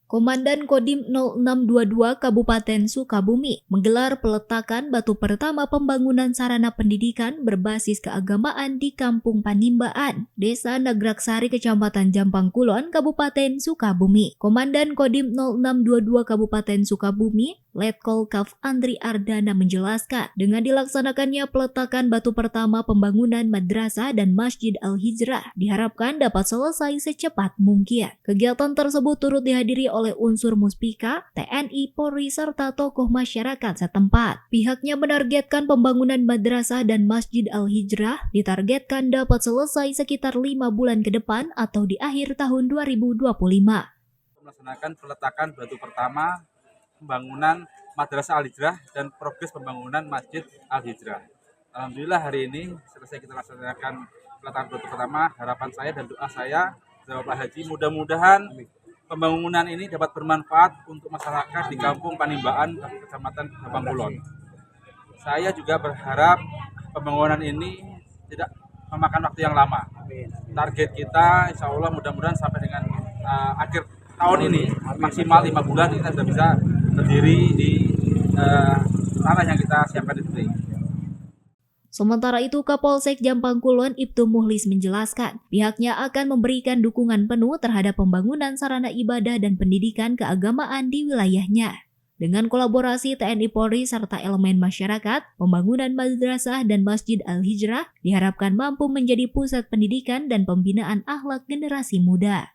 Komandan Kodim 0622 Kabupaten Sukabumi menggelar peletakan batu pertama pembangunan sarana pendidikan berbasis keagamaan di Kampung Panimbaan, Desa Nagraksari, Kecamatan Jampang Kulon, Kabupaten Sukabumi. Komandan Kodim 0622 Kabupaten Sukabumi, Letkol Kaf Andri Ardana menjelaskan, dengan dilaksanakannya peletakan batu pertama pembangunan madrasah dan Masjid Al-Hijrah diharapkan dapat selesai secepat mungkin. Kegiatan tersebut turut dihadiri oleh unsur Muspika, TNI, Polri, serta tokoh masyarakat setempat. Pihaknya menargetkan pembangunan madrasah dan Masjid Al-Hijrah ditargetkan dapat selesai sekitar 5 bulan ke depan atau di akhir tahun 2025. Melaksanakan peletakan batu pertama pembangunan Madrasah Al-Hijrah dan progres pembangunan Masjid Al-Hijrah. Alhamdulillah hari ini selesai kita laksanakan peletakan batu pertama. Harapan saya dan doa saya, Bapak Haji, mudah-mudahan pembangunan ini dapat bermanfaat untuk masyarakat di Kampung Panimbaan, Kecamatan Jampang Kulon. Saya juga berharap pembangunan ini tidak memakan waktu yang lama. Target kita insya Allah mudah-mudahan sampai dengan akhir tahun ini maksimal 5 bulan kita sudah bisa berdiri di tanah yang kita siapkan itu. Sementara itu, Kapolsek Jampang Kulon Ibtu Muhlis menjelaskan, pihaknya akan memberikan dukungan penuh terhadap pembangunan sarana ibadah dan pendidikan keagamaan di wilayahnya. Dengan kolaborasi TNI Polri serta elemen masyarakat, pembangunan madrasah dan Masjid Al-Hijrah diharapkan mampu menjadi pusat pendidikan dan pembinaan akhlak generasi muda.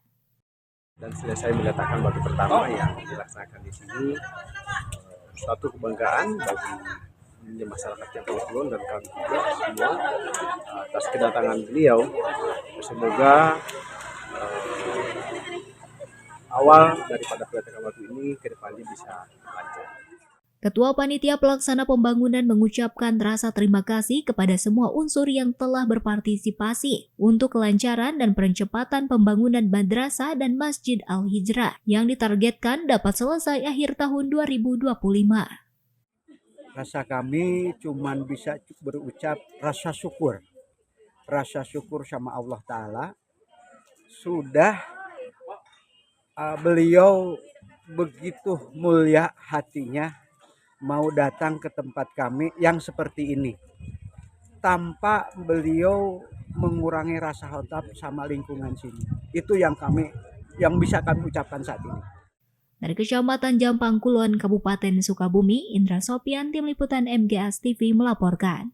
Dan selesai meletakkan batu pertama yang dilaksanakan di sini, suatu kebanggaan bagi masyarakat Jampang Kulon dan kami juga semua atas kedatangan beliau. Semoga awal daripada peletakan batu ini ke depannya bisa lancar. Ketua Panitia Pelaksana Pembangunan mengucapkan rasa terima kasih kepada semua unsur yang telah berpartisipasi untuk kelancaran dan percepatan pembangunan madrasah dan Masjid Al-Hijrah yang ditargetkan dapat selesai akhir tahun 2025. Rasa kami cuman bisa berucap rasa syukur sama Allah Ta'ala. Sudah beliau begitu mulia hatinya mau datang ke tempat kami yang seperti ini. Tanpa beliau mengurangi rasa hormat sama lingkungan sini. Itu yang bisa kami ucapkan saat ini. Dari Kecamatan Jampang Kulon, Kabupaten Sukabumi, Indra Sopian, Tim Liputan MGS TV melaporkan.